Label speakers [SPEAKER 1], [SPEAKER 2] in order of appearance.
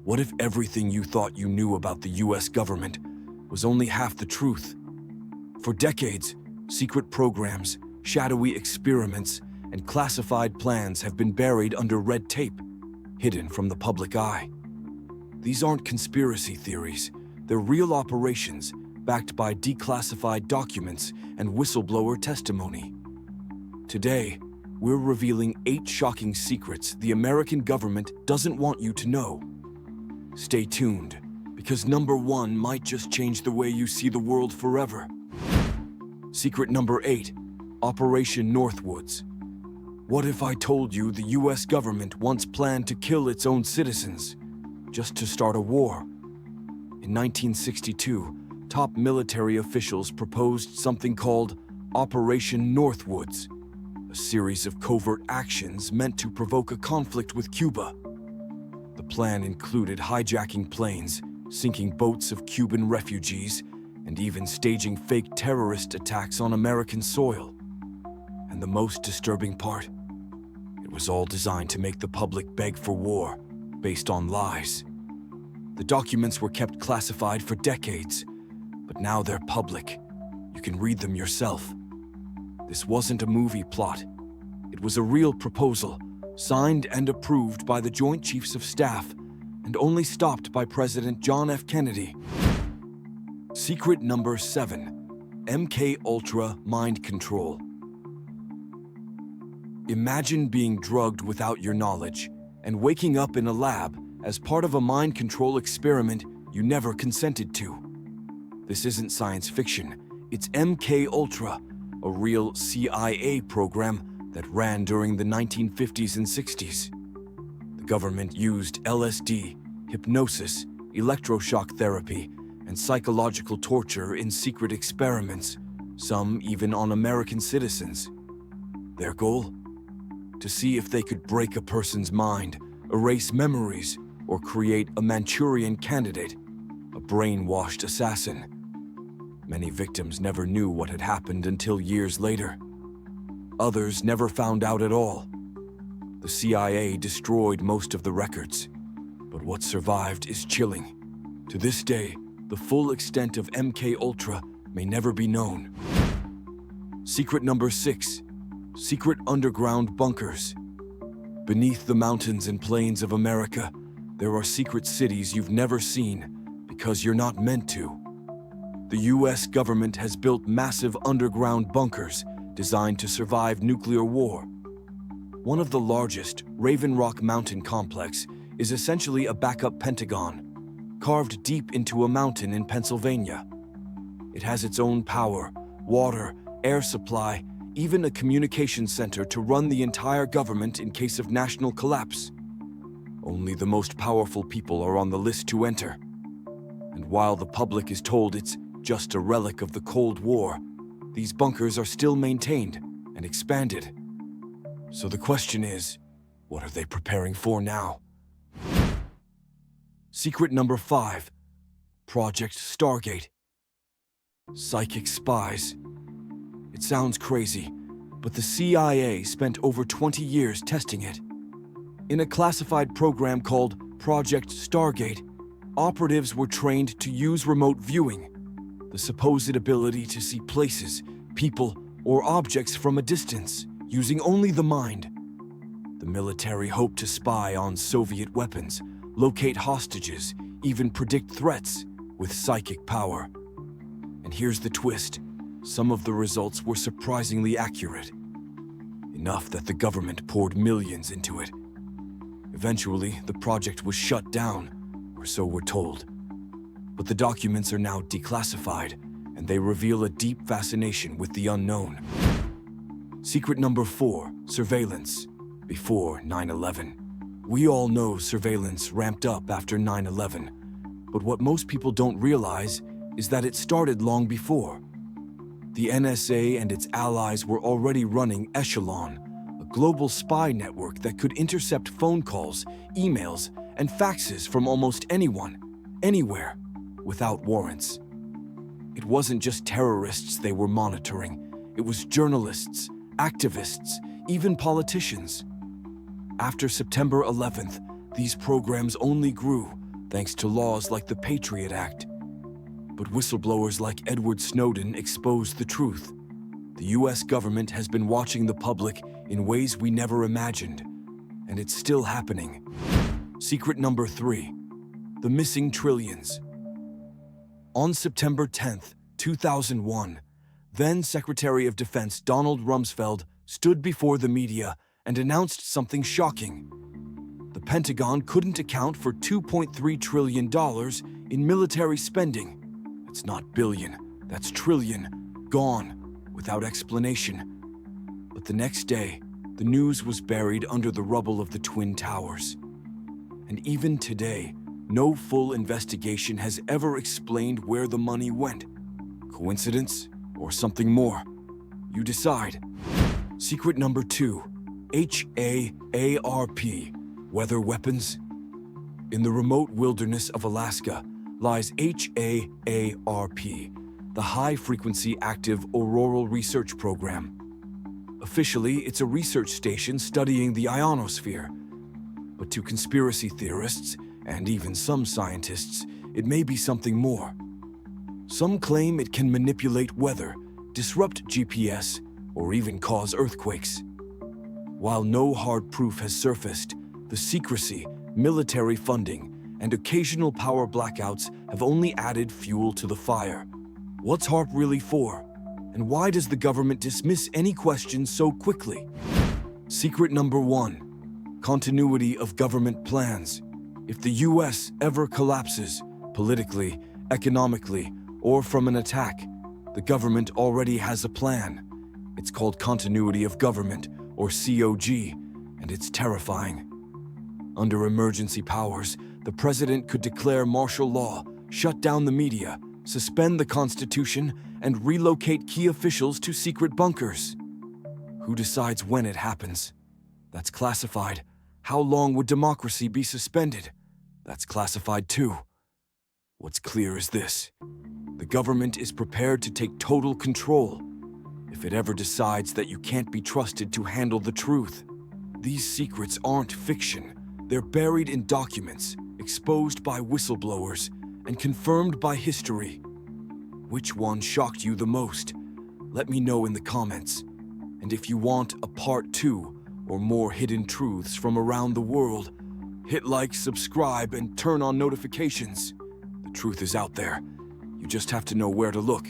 [SPEAKER 1] What if everything you thought you knew about the US government was only half the truth? For decades, secret programs, shadowy experiments, and classified plans have been buried under red tape, hidden from the public eye. These aren't conspiracy theories. They're real operations backed by declassified documents and whistleblower testimony. Today, we're revealing 8 shocking secrets the American government doesn't want you to know. Stay tuned, because number 1 might just change the way you see the world forever. Secret number 8, Operation Northwoods. What if I told you the US government once planned to kill its own citizens, just to start a war? In 1962, top military officials proposed something called Operation Northwoods, a series of covert actions meant to provoke a conflict with Cuba. The plan included hijacking planes, sinking boats of Cuban refugees, and even staging fake terrorist attacks on American soil. And the most disturbing part? It was all designed to make the public beg for war, based on lies. The documents were kept classified for decades, but now they're public. You can read them yourself. This wasn't a movie plot. It was a real proposal, signed and approved by the Joint Chiefs of Staff, and only stopped by President John F. Kennedy. Secret number 7, MK-Ultra mind control. Imagine being drugged without your knowledge and waking up in a lab as part of a mind control experiment you never consented to. This isn't science fiction. It's MK-Ultra, a real CIA program that ran during the 1950s and 60s. The government used LSD, hypnosis, electroshock therapy, and psychological torture in secret experiments, some even on American citizens. Their goal? To see if they could break a person's mind, erase memories, or create a Manchurian candidate, a brainwashed assassin. Many victims never knew what had happened until years later. Others never found out at all. The CIA destroyed most of the records, but what survived is chilling. To this day, the full extent of MK-Ultra may never be known. Secret number 6, secret underground bunkers. Beneath the mountains and plains of America, there are secret cities you've never seen because you're not meant to. The US government has built massive underground bunkers designed to survive nuclear war. One of the largest, Raven Rock Mountain Complex, is essentially a backup Pentagon, carved deep into a mountain in Pennsylvania. It has its own power, water, air supply, even a communication center to run the entire government in case of national collapse. Only the most powerful people are on the list to enter. And while the public is told it's just a relic of the Cold War, these bunkers are still maintained and expanded. So the question is, what are they preparing for now? Secret number 5, Project Stargate. Psychic spies. It sounds crazy, but the CIA spent over 20 years testing it. In a classified program called Project Stargate, operatives were trained to use remote viewing, the supposed ability to see places, people, or objects from a distance, using only the mind. The military hoped to spy on Soviet weapons, locate hostages, even predict threats with psychic power. And here's the twist. Some of the results were surprisingly accurate. Enough that the government poured millions into it. Eventually, the project was shut down, or so we're told. But the documents are now declassified, and they reveal a deep fascination with the unknown. Secret number 4, surveillance. Before 9/11. We all know surveillance ramped up after 9/11, but what most people don't realize is that it started long before. The NSA and its allies were already running Echelon, a global spy network that could intercept phone calls, emails, and faxes from almost anyone, anywhere, without warrants. It wasn't just terrorists they were monitoring. It was journalists, activists, even politicians. After September 11th, these programs only grew, thanks to laws like the Patriot Act. But whistleblowers like Edward Snowden exposed the truth. The US government has been watching the public in ways we never imagined, and it's still happening. Secret number 3, the missing trillions. On September 10th, 2001, then Secretary of Defense Donald Rumsfeld stood before the media and announced something shocking. The Pentagon couldn't account for $2.3 trillion in military spending. That's not billion, that's trillion, gone, without explanation. But the next day, the news was buried under the rubble of the Twin Towers. And even today, no full investigation has ever explained where the money went. Coincidence or something more? You decide. Secret number 2, HAARP, weather weapons. In the remote wilderness of Alaska lies HAARP, the High Frequency Active Auroral Research Program. Officially, it's a research station studying the ionosphere. But to conspiracy theorists, and even some scientists, it may be something more. Some claim it can manipulate weather, disrupt GPS, or even cause earthquakes. While no hard proof has surfaced, the secrecy, military funding, and occasional power blackouts have only added fuel to the fire. What's HAARP really for? And why does the government dismiss any questions so quickly? Secret number 1, continuity of government plans. If the US ever collapses, politically, economically, or from an attack, the government already has a plan. It's called continuity of government, or COG, and it's terrifying. Under emergency powers, the president could declare martial law, shut down the media, suspend the Constitution, and relocate key officials to secret bunkers. Who decides when it happens? That's classified. How long would democracy be suspended? That's classified too. What's clear is this: the government is prepared to take total control if it ever decides that you can't be trusted to handle the truth. These secrets aren't fiction. They're buried in documents, exposed by whistleblowers, and confirmed by history. Which one shocked you the most? Let me know in the comments. And if you want a part 2 or more hidden truths from around the world, hit like, subscribe, and turn on notifications. The truth is out there. You just have to know where to look.